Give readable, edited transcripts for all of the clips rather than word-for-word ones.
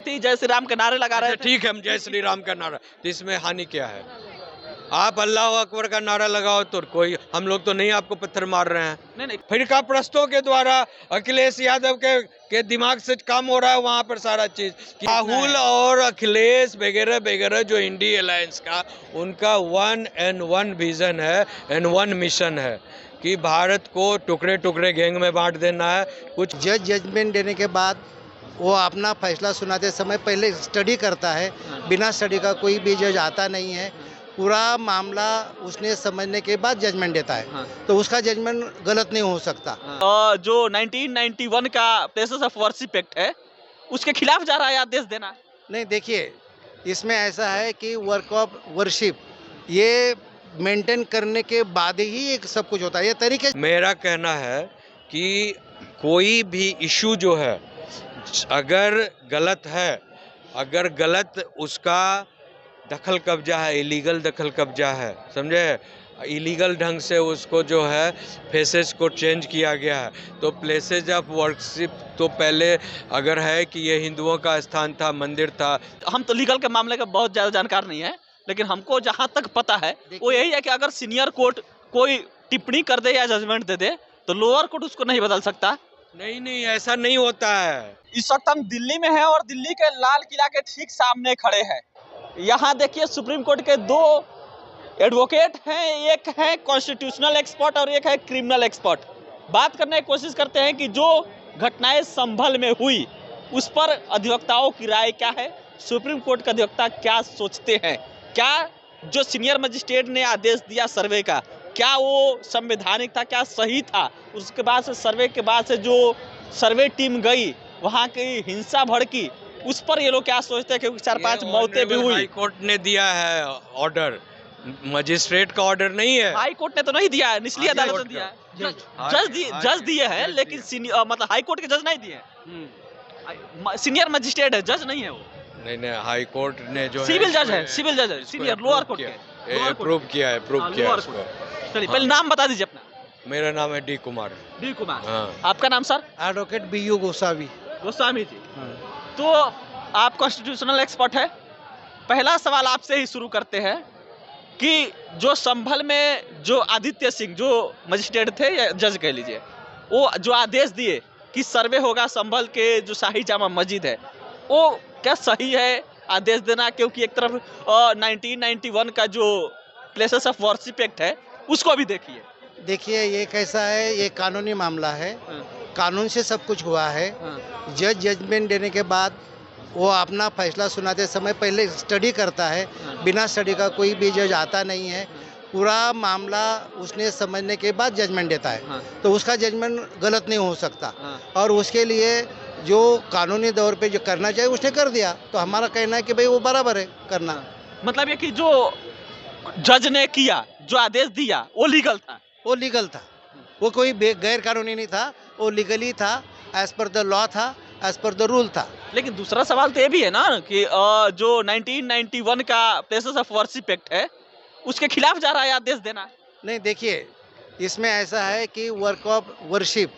जय श्री राम के नारे लगा रहे थे। ठीक है, हम जय श्री राम का नारा, तो इसमें हानि क्या है? आप अल्लाह अकबर का नारा लगाओ तो कोई, हम लोग तो नहीं आपको पत्थर मार रहे हैं। नहीं फिरका प्रस्तों के द्वारा अखिलेश यादव के दिमाग से काम हो रहा है वहां पर सारा चीज। राहुल और अखिलेश वगैरह वगैरह जो इंडी अलायंस का उनका 1 विजन है एंड 1 मिशन है कि भारत को टुकड़े टुकड़े गैंग में बांट देना है। कुछ जजमेंट देने के बाद वो अपना फैसला सुनाते समय पहले स्टडी करता है। बिना स्टडी का कोई भी जज आता नहीं है। पूरा मामला उसने समझने के बाद जजमेंट देता है। तो उसका जजमेंट गलत नहीं हो सकता। जो 1991 का प्लेसेस ऑफ वर्शिप एक्ट है उसके खिलाफ जा रहा है आदेश देना। नहीं, देखिए, इसमें ऐसा है कि वर्क ऑफ वर्शिप ये मेंटेन करने के बाद ही एक सब कुछ होता है। ये तरीके मेरा कहना है कि कोई भी इशू जो है अगर गलत है, अगर गलत उसका दखल कब्जा है, इलीगल दखल कब्जा है, समझे, इलीगल ढंग से उसको जो है फेसेस को चेंज किया गया है, तो प्लेसेज ऑफ वर्शिप तो पहले अगर है कि ये हिंदुओं का स्थान था, मंदिर था। हम तो लीगल के मामले का बहुत ज़्यादा जानकार नहीं है, लेकिन हमको जहाँ तक पता है वो यही है कि अगर सीनियर कोर्ट कोई टिप्पणी कर दे या जजमेंट दे दे तो लोअर कोर्ट उसको नहीं बदल सकता। नहीं, ऐसा नहीं होता है। इस वक्त हम दिल्ली में हैं और दिल्ली के लाल किला के ठीक सामने खड़े हैं। यहाँ देखिए सुप्रीम कोर्ट के 2 एडवोकेट हैं, एक है कॉन्स्टिट्यूशनल एक्सपर्ट और एक है क्रिमिनल एक्सपर्ट। बात करने की कोशिश करते हैं कि जो घटनाएं संभल में हुई उस पर अधिवक्ताओं की राय क्या है, सुप्रीम कोर्ट के अधिवक्ता क्या सोचते हैं, क्या जो सीनियर मजिस्ट्रेट ने आदेश दिया सर्वे का क्या वो संवैधानिक था, क्या सही था। उसके बाद से सर्वे के बाद से जो सर्वे टीम गई वहाँ की हिंसा भड़की, उस पर ये लोग क्या सोचते हैं, क्योंकि 4-5 मौतें भी हुई। हाई कोर्ट ने दिया है ऑर्डर, मजिस्ट्रेट का ऑर्डर नहीं है। हाई कोर्ट ने तो नहीं दिया है, निचली अदालत ने दिया है। जज दिए हैं, लेकिन मतलब हाई कोर्ट के जज नहीं दिए हैं। सीनियर मजिस्ट्रेट है, जज नहीं है वो। नहीं, हाई कोर्ट ने जो सिविल जज है, सिविल जज है, सीनियर लोअर कोर्ट के अप्रूव किया है, इसको। चलिए पहले नाम बता दीजिए अपना। मेरा नाम है डी कुमार। हाँ। आपका नाम सर? एडवोकेट बीयू गोसावी। गोस्वामी जी। तो आप कॉन्स्टिट्यूशनल एक्सपर्ट है, पहला सवाल आपसे ही शुरू करते हैं कि जो संभल में जो आदित्य सिंह जो मजिस्ट्रेट थे या जज कह लीजिए, वो जो आदेश दिए कि सर्वे होगा संभल के जो शाही जामा मस्जिद है, वो क्या सही है आदेश देना? क्योंकि एक तरफ 1991 का जो प्लेसेस ऑफ वर्शिप एक्ट है उसको भी देखिए, ये कैसा है, ये कानूनी मामला है। कानून से सब कुछ हुआ है। जज जजमेंट देने के बाद वो अपना फैसला सुनाते समय पहले स्टडी करता है। बिना स्टडी का कोई भी जज आता नहीं है। पूरा मामला उसने समझने के बाद जजमेंट देता है। तो उसका जजमेंट गलत नहीं हो सकता। और उसके लिए जो कानूनी तौर पे जो करना चाहिए उसने कर दिया। तो हमारा कहना है कि भाई वो बराबर है करना। मतलब ये कि जो जज ने किया, जो आदेश दिया, वो लीगल था। वो लीगल था, वो कोई गैर कानूनी नहीं था, वो लीगली था, एज पर द लॉ था, एज पर द रूल था। लेकिन दूसरा सवाल तो ये भी है ना कि जो 1991 का प्लेसेस ऑफ वर्शिप एक्ट है उसके खिलाफ जा रहा है आदेश देना। नहीं, देखिए, इसमें ऐसा है कि वर्क ऑफ वर्शिप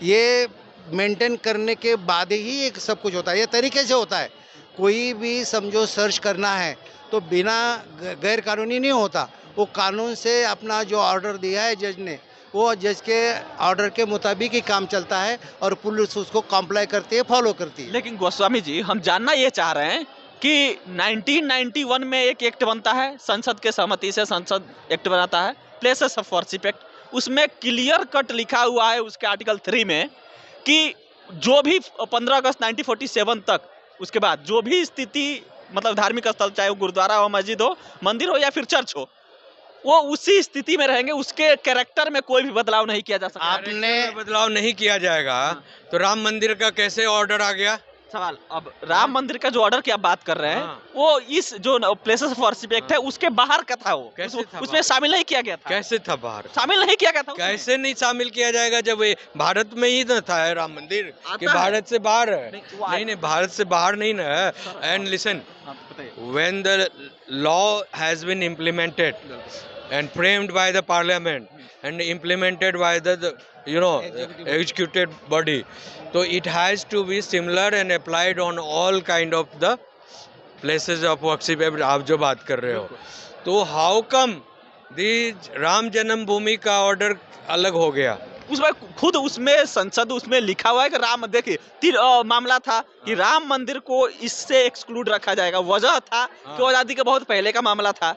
ये मेंटेन करने के बाद ही एक सब कुछ होता है। ये तरीके से होता है। कोई भी समझो सर्च करना है तो बिना गैर कानूनी नहीं होता। वो कानून से अपना जो ऑर्डर दिया है जज ने, वो जज के ऑर्डर के मुताबिक ही काम चलता है और पुलिस उसको कॉम्प्लाई करती है, फॉलो करती है। लेकिन गोस्वामी जी, हम जानना ये चाह रहे हैं कि 1991 में एक एक्ट बनता है, संसद के सहमति से संसद एक्ट बनाता है, प्लेसेस ऑफ वर्शिप एक्ट। उसमें क्लियर कट लिखा हुआ है उसके आर्टिकल 3 में कि जो भी 15 अगस्त 1947 तक उसके बाद जो भी स्थिति, मतलब धार्मिक स्थल, चाहे वो गुरुद्वारा हो, मस्जिद हो, मंदिर हो या फिर चर्च हो, वो उसी स्थिति में रहेंगे। उसके कैरेक्टर में कोई भी बदलाव नहीं किया जा सकता। आपने बदलाव नहीं किया जाएगा। तो राम मंदिर का कैसे ऑर्डर आ गया? सवाल, अब राम मंदिर का जो ऑर्डर की आप बात कर रहे हैं वो इस जो प्लेसेस ऑफ वर्शिप एक्ट है उसके बाहर का था। वो कैसे था? उसमें शामिल नहीं किया गया था। कैसे था बाहर? शामिल नहीं किया गया था। कैसे नहीं शामिल किया जाएगा जब ये भारत में ही न था राम मंदिर कि भारत से बाहर है? नहीं, भारत से बाहर नहीं ना है। And listen, when the law has been implemented and framed by the parliament and implemented by the executive body. So it has to be similar and applied on all kind of the places of worship. आप जो बात कर रहे हो, तो how come दी राम जन्मभूमि का order अलग हो गया? उसमें खुद उसमें संसद उसमें लिखा हुआ है कि राम, देखिए मामला था कि राम मंदिर को इससे एक्सक्लूड रखा जाएगा। वजह था कि आजादी के बहुत पहले का मामला था,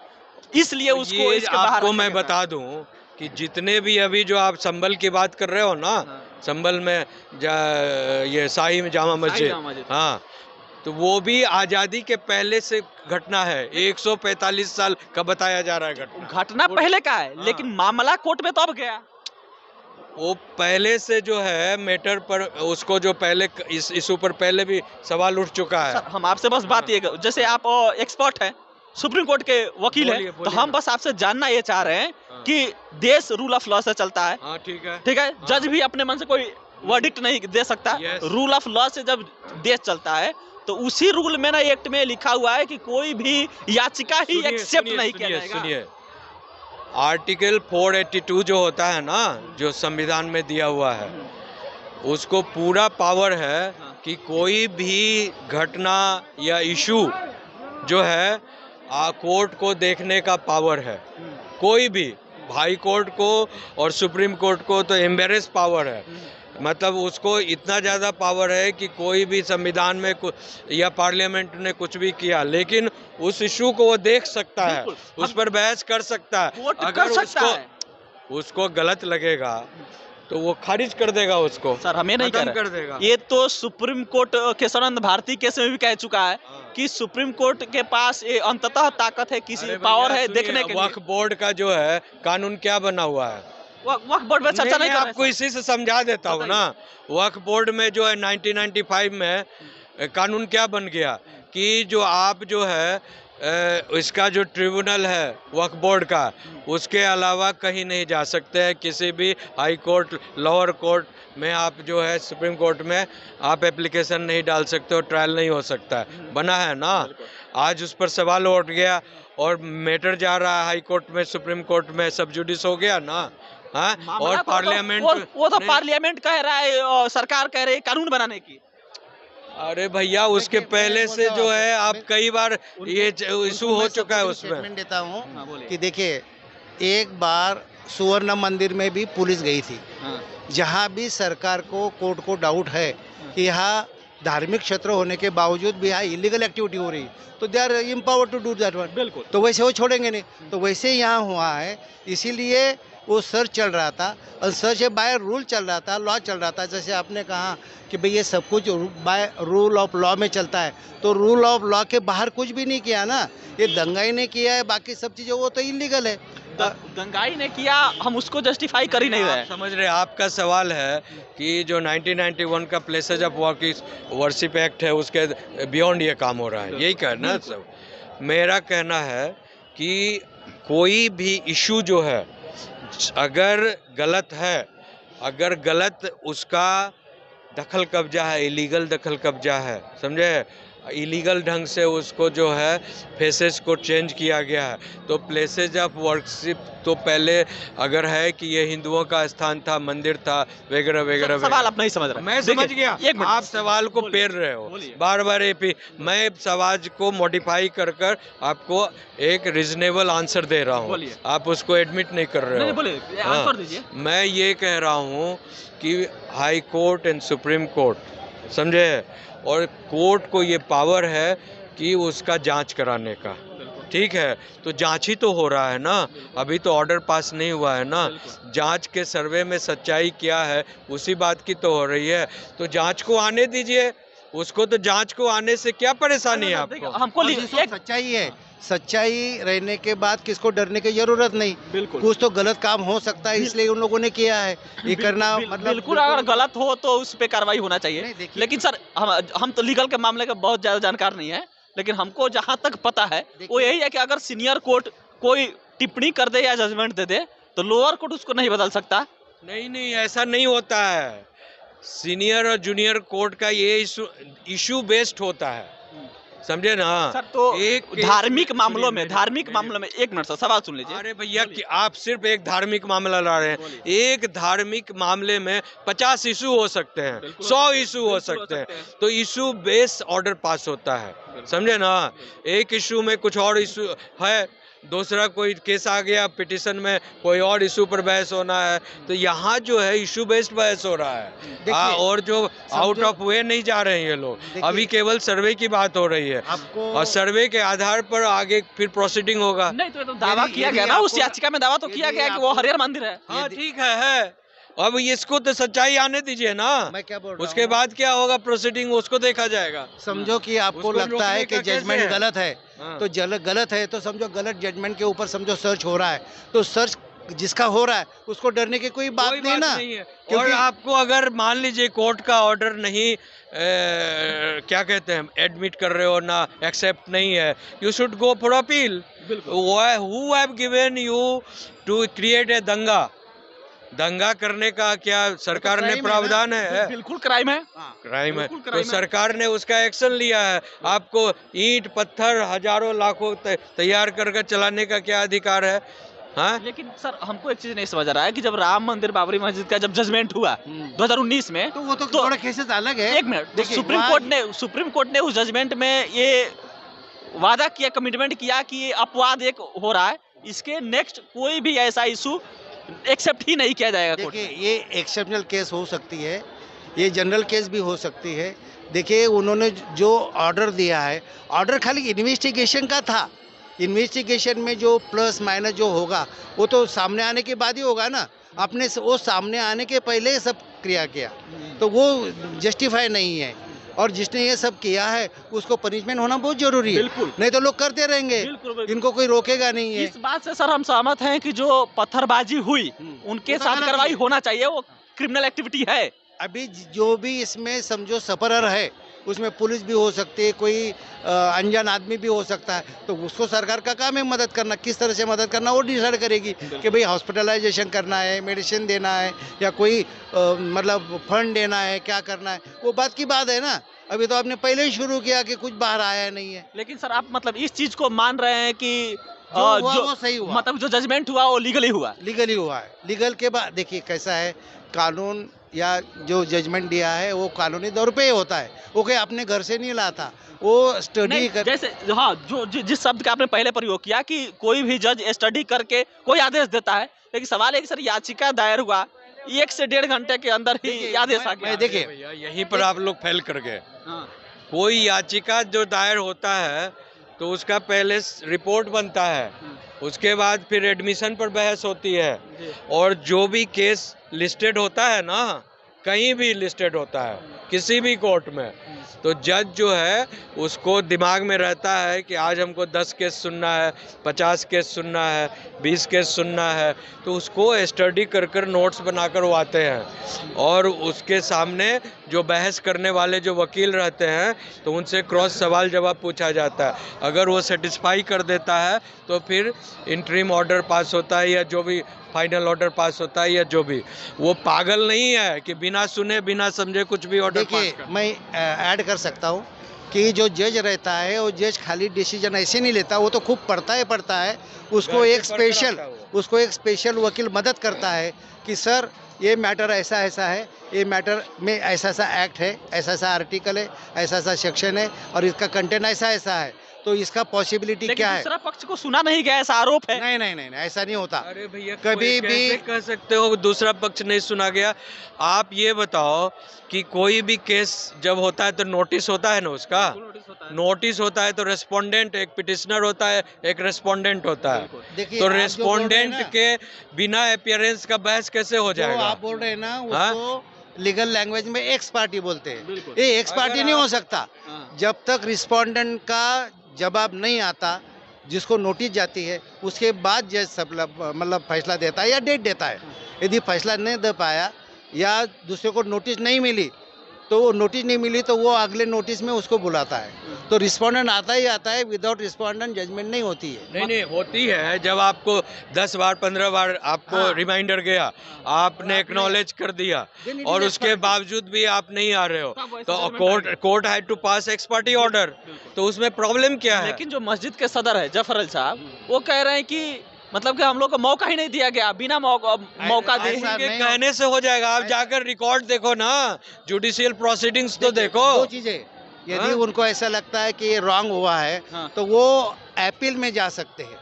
इसलिए उसको ये इसके बाहर आपको रखा मैं गया था। बता दूं कि जितने भी अभी जो आप संभल की बात कर रहे हो ना, संभल में ये शाही जामा मस्जिद, हाँ, तो वो भी आजादी के पहले से घटना है। 145 साल का बताया जा रहा है घटना पहले का है, लेकिन मामला कोर्ट में तो अब गया। वो पहले से जो है मैटर पर, उसको जो पहले इस इशू पर पहले भी सवाल उठ चुका है। सर, हम आपसे बस बात ये, जैसे आप एक्सपर्ट हैं, सुप्रीम कोर्ट के वकील हैं, तो हम बस आपसे जानना ये चाह रहे हैं कि देश रूल ऑफ लॉ से चलता है। हाँ, ठीक है, ठीक है। जज भी अपने मन से कोई वर्डिक्ट नहीं दे सकता। रूल ऑफ लॉ से जब देश चलता है तो उसी रूल में ना एक्ट में लिखा हुआ है कि कोई भी याचिका ही एक्सेप्ट नहीं किया जाएगा। सुनिए, आर्टिकल 482 जो होता है ना, जो संविधान में दिया हुआ है, उसको पूरा पावर है कि कोई भी घटना या इशू जो है कोर्ट को देखने का पावर है। कोई भी, हाई कोर्ट को और सुप्रीम कोर्ट को तो एम्बेरेस पावर है। मतलब उसको इतना ज़्यादा पावर है कि कोई भी संविधान में या पार्लियामेंट ने कुछ भी किया, लेकिन उस इशू को वो देख सकता है, उस पर बहस कर सकता है। अगर उसको गलत लगेगा तो वो खारिज कर देगा उसको। सर, हमें नहीं कर देगा। ये तो supreme court Kesavananda Bharati case में भी कह चुका है कि सुप्रीम कोर्ट के पास ये अंततः ताकत है, किसी पावर है देखने के लिए। वक्फ बोर्ड का जो है कानून क्या बना हुआ है, वक्फ बोर्ड में चर्चा नहीं कर रहे। आपको इसी से समझा देता हूँ ना। वक्फ बोर्ड में जो है 1995 में कानून क्या बन गया कि जो आप जो है इसका जो ट्रिब्यूनल है वक्फ बोर्ड का, उसके अलावा कहीं नहीं जा सकते हैं। किसी भी हाई कोर्ट, लोअर कोर्ट में आप जो है, सुप्रीम कोर्ट में आप एप्लीकेशन नहीं डाल सकते हो, ट्रायल नहीं हो सकता है। बना है ना। आज उस पर सवाल उठ गया और मैटर जा रहा है हाई कोर्ट में, सुप्रीम कोर्ट में, सब जुडिस हो गया ना। हाँ, और पार्लियामेंट वो तो पार्लियामेंट कह रहा है, सरकार कह रही है कानून बनाने की। अरे भैया, उसके पहले से जो है आप कई बार ये इशू हो चुका है। उसमें देता हूँ कि देखिए, एक बार सुवर्ण मंदिर में भी पुलिस गई थी, जहाँ भी सरकार को, कोर्ट को डाउट है कि यहाँ धार्मिक क्षेत्र होने के बावजूद भी यहाँ इलीगल एक्टिविटी हो रही, तो they are empowered to do that one. बिल्कुल। तो वैसे वो छोड़ेंगे नहीं, तो वैसे यहाँ हुआ है। इसीलिए वो सर्च चल रहा था, और सर्च बाय रूल चल रहा था, लॉ चल रहा था। जैसे आपने कहा कि भाई ये सब कुछ बाय रूल ऑफ लॉ में चलता है, तो रूल ऑफ लॉ के बाहर कुछ भी नहीं किया ना। ये दंगाई ने किया है, बाकी सब चीज़ें वो तो इलीगल है। दंगाई ने किया, हम उसको जस्टिफाई कर ही नहीं रहे। समझ रहे, आपका सवाल है कि जो 1991 का प्लेसेज ऑफ वर्शिप एक्ट है, उसके बियॉन्ड ये काम हो रहा है, यही कहना सब। मेरा कहना है कि कोई भी इशू जो है, अगर गलत है, अगर गलत उसका दखल कब्जा है, इलीगल दखल कब्जा है, समझे, इलीगल ढंग से उसको जो है फेसेस को चेंज किया गया है, तो प्लेसेज ऑफ वर्शिप तो पहले अगर है कि ये हिंदुओं का स्थान था, मंदिर था, वगैरह वगैरह। सवाल आप नहीं समझ रहे। मैं समझ गया, आप सवाल को पेर रहे हो बार बार। मैं सवाल को मॉडिफाई कर कर आपको एक रीजनेबल आंसर दे रहा हूँ, आप उसको एडमिट नहीं कर रहे हो। आंसर दीजिए। मैं ये कह रहा हूँ कि high court and supreme court, समझे, और कोर्ट को ये पावर है कि उसका जांच कराने का। ठीक है, तो जांच ही तो हो रहा है ना, अभी तो ऑर्डर पास नहीं हुआ है ना। जांच के सर्वे में सच्चाई क्या है, उसी बात की तो हो रही है। तो जांच को आने दीजिए उसको, तो जांच को आने से क्या परेशानी है आपको? हमको सच्चाई है, सच्चाई रहने के बाद किसको डरने की जरूरत नहीं। बिल्कुल। कुछ तो गलत काम हो सकता है, इसलिए उन लोगों ने किया है ये करना। मतलब बिल्कुल, अगर गलत हो तो उस पे कार्रवाई होना चाहिए। लेकिन सर, हम तो लीगल के मामले का बहुत ज्यादा जानकार नहीं है, लेकिन हमको जहाँ तक पता है वो यही है कि अगर सीनियर कोर्ट कोई टिप्पणी कर दे या जजमेंट दे दे तो लोअर कोर्ट उसको नहीं बदल सकता। नहीं, ऐसा नहीं होता है। सीनियर और जूनियर कोर्ट का ये इशू बेस्ड होता है। समझे ना। सर तो एक केस धार्मिक मामलों सुनिए में मेरी- धार्मिक मेरी- मामलों में एक मिनट सर सवाल सुन लीजिए। अरे भैया कि आप सिर्फ एक धार्मिक मामला ला रहे हैं। एक धार्मिक मामले में 50 इशू हो सकते हैं, 100 इशू हो सकते हैं। तो इशू बेस ऑर्डर पास होता है, समझे ना। एक इशू में कुछ और इशू है, दूसरा कोई केस आ गया पिटिशन में, कोई और इशू पर बहस होना है। तो यहाँ जो है इशू बेस्ड बहस हो रहा है। देखिए, और जो आउट ऑफ वे नहीं जा रहे हैं ये लोग। देखिए, अभी केवल सर्वे की बात हो रही है आपको और सर्वे के आधार पर आगे फिर प्रोसीडिंग होगा। नहीं तो ये तो दावा यदि- किया यदि गया ना, उस आपको- याचिका में दावा तो यदि किया गया कि वो आपको- हरिहर मंदिर है। हाँ यदि- ठीक है। अब इसको तो सच्चाई आने दीजिए ना, मैं क्या बोल रहा उसके हूँ? बाद क्या होगा प्रोसीडिंग उसको देखा जाएगा। समझो कि आपको उसको लगता है रोकने कि का कैसे जजमेंट है? गलत है, हाँ। तो गलत है तो समझो गलत जजमेंट के ऊपर समझो सर्च हो रहा है, तो सर्च जिसका हो रहा है उसको डरने की कोई बात कोई नहीं ना। नहीं है। और क्योंकि आपको अगर मान लीजिए कोर्ट का ऑर्डर नहीं क्या कहते हैं एडमिट कर रहे हो ना, एक्सेप्ट नहीं है, you should go for appeal. Who have given you to create a दंगा करने का क्या सरकार ने क्राइम है ना? प्रावधान है? बिल्कुल क्राइम है। क्राइम है। बिल्कुल तो क्राइम है। सरकार ने उसका एक्शन लिया है। आपको ईंट पत्थर हजारों लाखों तैयार कर चलाने का क्या अधिकार है? हाँ, लेकिन सर हमको एक चीज नहीं समझ आ रहा है कि जब राम मंदिर बाबरी मस्जिद का जब जजमेंट हुआ 2019 में, तो वो तो थोड़ा केसेस अलग है। एक मिनट, तो देखिए, सुप्रीम कोर्ट ने उस जजमेंट में ये वादा किया, कमिटमेंट किया कि ये अपवाद एक हो रहा है, इसके नेक्स्ट कोई भी ऐसा इशू एक्सेप्ट ही नहीं किया जाएगा कोर्ट देखिए में। ये एक्सेप्शनल केस हो सकती है, ये जनरल केस भी हो सकती है। देखिए उन्होंने जो ऑर्डर दिया है, ऑर्डर खाली इन्वेस्टिगेशन का था। इन्वेस्टिगेशन में जो प्लस माइनस जो होगा वो तो सामने आने के बाद ही होगा ना। आपने वो सामने आने के पहले सब क्रिया किया तो वो जस्टिफाई नहीं है, और जिसने ये सब किया है उसको पनिशमेंट होना बहुत जरूरी है। बिल्कुल। नहीं तो लोग करते रहेंगे, बिल्कुल, बिल्कुल। इनको कोई रोकेगा नहीं है। इस बात से सर हम सहमत हैं कि जो पत्थरबाजी हुई उनके वो तो साथ गलत कार्रवाई है। होना चाहिए, वो क्रिमिनल एक्टिविटी है। अभी जो भी इसमें समझो सफरर है, उसमें पुलिस भी हो सकती है, कोई अनजान आदमी भी हो सकता है, तो उसको सरकार का काम है मदद करना। किस तरह से मदद करना वो डिसाइड करेगी कि भाई हॉस्पिटलाइजेशन करना है, मेडिसिन देना है, या कोई मतलब फंड देना है, क्या करना है, वो बात की बात है ना। अभी तो आपने पहले ही शुरू किया कि कुछ बाहर आया नहीं है। लेकिन सर आप मतलब इस चीज को मान रहे हैं कि जो हुआ वो सही हुआ, मतलब जो जजमेंट हुआ वो लीगली हुआ। लीगली हुआ है। लीगल के बाद देखिए कैसा है, कानून या जो जजमेंट दिया है वो कानूनी तौर पे होता है, वो कोई अपने घर से नहीं लाता, वो स्टडी नहीं, कर। जैसे हाँ जिस शब्द का आपने पहले प्रयोग किया कि कोई भी जज स्टडी करके कोई आदेश देता है, लेकिन सवाल है कि सर याचिका दायर हुआ 1 से 1.5 घंटे के अंदर ही देखिए, आदेश आ मैं गया। देखिए भैया यहीं पर आप लोग फेल कर गए। हाँ, कोई याचिका जो दायर होता है तो उसका पहले रिपोर्ट बनता है, उसके बाद फिर एडमिशन पर बहस होती है, जी। और जो भी केस लिस्टेड होता है ना, कहीं भी लिस्टेड होता है किसी भी कोर्ट में, तो जज जो है उसको दिमाग में रहता है कि आज हमको 10 केस सुनना है, 50 केस सुनना है, 20 केस सुनना है, तो उसको स्टडी कर कर नोट्स बनाकर वो आते हैं, और उसके सामने जो बहस करने वाले जो वकील रहते हैं तो उनसे क्रॉस सवाल जवाब पूछा जाता है। अगर वो सेटिस्फाई कर देता है तो फिर इंटरिम ऑर्डर पास होता है, या जो भी फाइनल ऑर्डर पास होता है, या जो भी। वो पागल नहीं है कि बिना सुने बिना समझे कुछ भी ऑर्डर पास देखिए कर। मैं ऐड कर सकता हूँ कि जो जज रहता है वो जज खाली डिसीजन ऐसे नहीं लेता, वो तो खूब पढ़ता है। उसको घर से एक पढ़ कर स्पेशल आता है वो। उसको एक स्पेशल वकील मदद करता है कि सर ये मैटर ऐसा है, ये मैटर में ऐसा एक्ट है, ऐसा आर्टिकल है, ऐसा सेक्शन है, और इसका कंटेंट ऐसा है, तो इसका पॉसिबिलिटी लेकिन क्या है। दूसरा पक्ष को सुना नहीं गया ऐसा आरोप है। नहीं, ऐसा नहीं होता। अरे भैया कभी कोई भी कैसे कह सकते हो दूसरा पक्ष नहीं सुना गया? आप ये बताओ कि कोई भी केस जब होता है तो नोटिस होता है ना, उसका नोटिस होता है, तो रेस्पोंडेंट एक पिटिशनर होता है, एक रेस्पोंडेंट होता है। देखिए तो आप जो बोल रहे हैं रेस्पोंडेंट ना, के बिना अपीयरेंस का बहस कैसे हो जो जाएगा? आप बोल रहे हैं ना हाँ? उसको लीगल लैंग्वेज में एक्स पार्टी बोलते हैं। बिल्कुल। ये एक्स पार्टी अगर नहीं हो आप- सकता जब तक रिस्पोंडेंट का जवाब नहीं आता, जिसको नोटिस जाती है, उसके बाद जज सब मतलब फैसला देता है या डेट देता है। यदि फैसला नहीं दे पाया या दूसरे को नोटिस नहीं मिली तो वो नोटिस नहीं मिली तो वो अगले नोटिस में उसको बुलाता है, तो रिस्पोंडेंट आता ही आता है, विदाउट रिस्पोंडेंट जजमेंट नहीं होती है। नहीं होती है, जब आपको 10 बार 15 बार आपको हाँ। रिमाइंडर गया, आपने एक्नॉलेज कर दिया Then it और is उसके expert. बावजूद भी आप नहीं आ रहे हो, तब वैसे तो judgment आएगा। Court had to pass ex parte order, तो उसमें प्रॉब्लम क्या है? लेकिन जो मस्जिद के सदर है जफर अली साहब, वो कह रहे हैं कि मतलब कि हम लोग को मौका ही नहीं दिया गया, बिना मौका दे ऐसा उनके नहीं कहने से हो जाएगा। आप जाकर रिकॉर्ड देखो ना, जुडिशियल प्रोसीडिंग्स तो देखो। दो चीजें, यदि हाँ? उनको ऐसा लगता है कि ये रॉन्ग हुआ है हाँ। तो वो अपील में जा सकते हैं,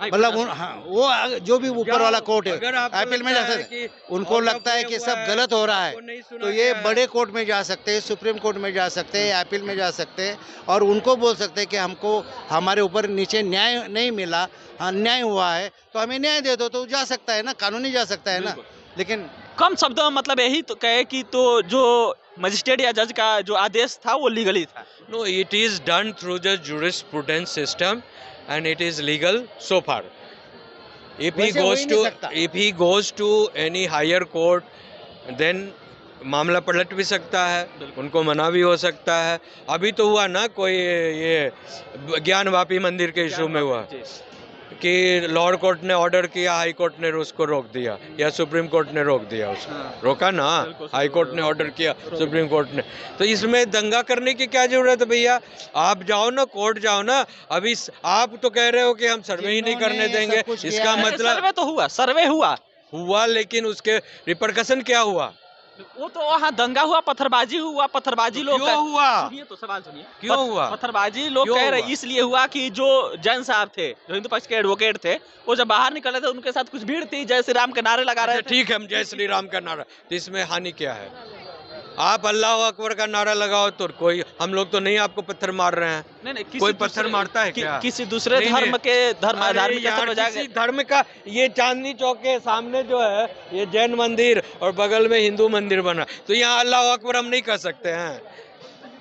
मतलब हाँ, वो जो भी ऊपर वाला कोर्ट है अगर आपको अपील में लगता जा है सकते हैं। कि उनको order लगता है play कि हुआ सब है, गलत हो रहा आपको नहीं है सुना तो ये गया है। बड़े कोर्ट में जा सकते हैं, सुप्रीम कोर्ट में जा सकते हैं, अपील में जा सकते हैं और उनको बोल सकते हैं कि हमको हमारे ऊपर नीचे न्याय नहीं मिला, अन्याय हुआ है तो हमें न्याय दे दो, तो जा सकता है ना, कानूनी जा सकता है ना। लेकिन कम शब्दों में मतलब यही तो कहे कि तो जो मजिस्ट्रेट या जज का जो आदेश था वो लीगली था। No, it is done through the jurisprudence system and it is legal so far. If he वैसे हो goes ही to नहीं सकता। if he goes to any higher court, then मामला पलट भी सकता है, उनको मना भी हो सकता है। अभी तो हुआ ना कोई ये ज्ञानवापी मंदिर के इशू में हुआ जी। कि लोअर कोर्ट ने ऑर्डर किया, हाई कोर्ट ने उसको रोक दिया या सुप्रीम कोर्ट ने रोक दिया उसको। हाँ। रोका ना, बिल्कुल, हाई कोर्ट ने ऑर्डर किया, सुप्रीम कोर्ट ने। तो इसमें दंगा करने की क्या जरूरत है भैया? आप जाओ ना, कोर्ट जाओ ना। अभी आप तो कह रहे हो कि हम सर्वे ही नहीं करने जिन्होंने देंगे, सब कुछ इसका किया है। मतलब सर्वे तो हुआ, सर्वे हुआ, लेकिन उसके रिपरकशन क्या हुआ? वो तो वहाँ दंगा हुआ, पत्थरबाजी हुआ, पत्थरबाजी लोग क्यों हुआ? सुनिए तो सवाल सुनिए, क्यों हुआ? पत्थरबाजी लोग क्यों कह रहे हुआ? इसलिए हुआ कि जो जैन साहब थे, जो हिंदू पक्ष के एडवोकेट थे, वो जब बाहर निकले थे उनके साथ कुछ भीड़ थी, जय श्री राम के नारे लगा रहे अच्छा, थे। ठीक है, हम जय श्री राम का नारा, तो इसमें हानि क्या है? आप अल्लाह अकबर का नारा लगाओ तो कोई, हम लोग तो नहीं आपको पत्थर मार रहे हैं। नहीं, कोई पत्थर मारता है क्या? किसी दूसरे नहीं, धर्म नहीं। के अरे धार्मिक यार, स्थल पर किसी जाके धर्म का, ये चांदनी चौक के सामने जो है ये जैन मंदिर और बगल में हिंदू मंदिर बना, तो यहाँ अल्लाह अकबर हम नहीं कह सकते हैं,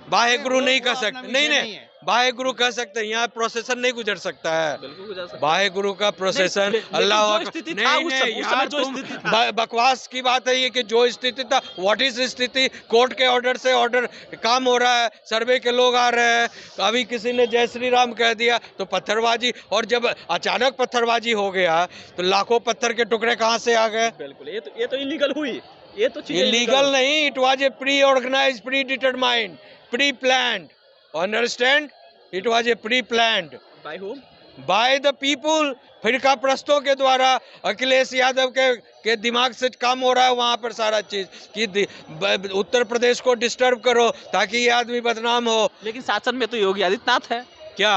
वाहेगुरु नहीं कह सकते, नहीं वाहेगुरु कह सकते हैं, यहाँ प्रोसेसन नहीं गुजर सकता है। बिल्कुल गुजर सकते हैं। वाहेगुरु का प्रोसेसन, लेकिन अल्लाह जो अकबर- स्थिति था उस समय यार, जो तुम स्थिति था। बकवास की बात है ये कि जो स्थिति था, व्हाट इज स्थिति? कोर्ट के ऑर्डर से ऑर्डर काम हो रहा है, सर्वे के लोग आ रहे हैं, तो अभी किसी ने जय श्री राम कह दिया तो पत्थरबाजी, और जब अचानक पत्थरबाजी हो गया तो लाखों पत्थर के टुकड़े कहाँ से आ गए? बिल्कुल, ये तो इलीगल हुई, ये तो चीजें इलीगल नहीं, it was a pre organise, pre determined, pre planned, understand? It was a pre planned by whom? By the people, फिरका प्रस्तों के द्वारा। अखिलेश यादव के दिमाग से काम हो रहा है वहाँ पर सारा चीज कि उत्तर प्रदेश को डिस्टर्ब करो ताकि ये आदमी बदनाम हो। लेकिन शासन में तो योगी आदित्यनाथ है। क्या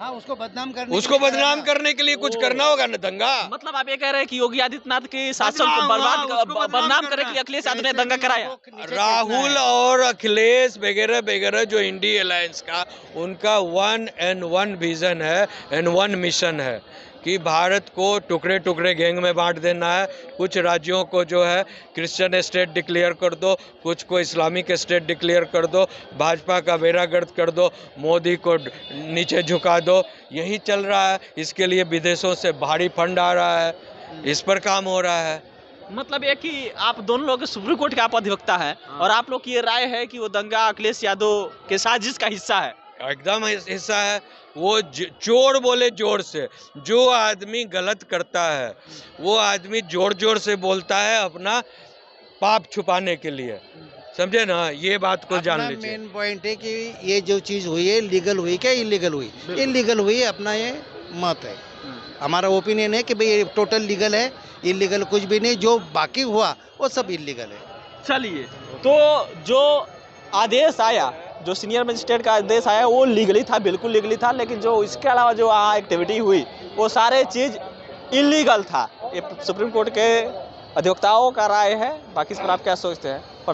हाँ, उसको बदनाम करने उसको बदनाम करने के लिए कुछ करना होगा ना, दंगा? मतलब आप ये कह रहे हैं कि योगी आदित्यनाथ के शासन को बदनाम, हाँ, उसको बदनाम करने के लिए अखिलेश यादव ने दंगा कराया। राहुल और अखिलेश वगैरह वगैरह जो इंडी अलायंस का, उनका 1 and 1 विजन है एंड 1 मिशन है कि भारत को टुकड़े टुकड़े गैंग में बांट देना है। कुछ राज्यों को जो है क्रिश्चियन स्टेट डिक्लेयर कर दो, कुछ को इस्लामिक स्टेट डिक्लेयर कर दो, भाजपा का बेरागर्द कर दो, मोदी को नीचे झुका दो, यही चल रहा है। इसके लिए विदेशों से भारी फंड आ रहा है, इस पर काम हो रहा है। मतलब ये कि आप दोनों लोग सुप्रीम कोर्ट के आप अधिवक्ता हैं और आप लोग की ये राय है कि वो दंगा अखिलेश यादव के साजिश का हिस्सा है। एकदम हिस्सा है। वो चोर बोले जोर से, जो आदमी गलत करता है वो आदमी जोर जोर से बोलता है अपना पाप छुपाने के लिए, समझे ना? ये बात को जान लीजिए। मेन पॉइंट है कि ये जो चीज हुई है लीगल हुई क्या इलीगल हुई? इलीगल हुई, अपना ये मत है, हमारा ओपिनियन है कि भाई ये टोटल लीगल है, इलीगल कुछ भी नहीं, जो बाकी हुआ वो सब इलीगल है। चलिए, तो जो आदेश आया, जो सीनियर मजिस्ट्रेट का आदेश आया वो लीगली था, बिल्कुल लीगली था, लेकिन जो इसके अलावा जो वहाँ एक्टिविटी हुई वो सारे चीज़ इलीगल था। ये सुप्रीम कोर्ट के अधिवक्ताओं का राय है, बाकी इस पर आप क्या सोचते हैं?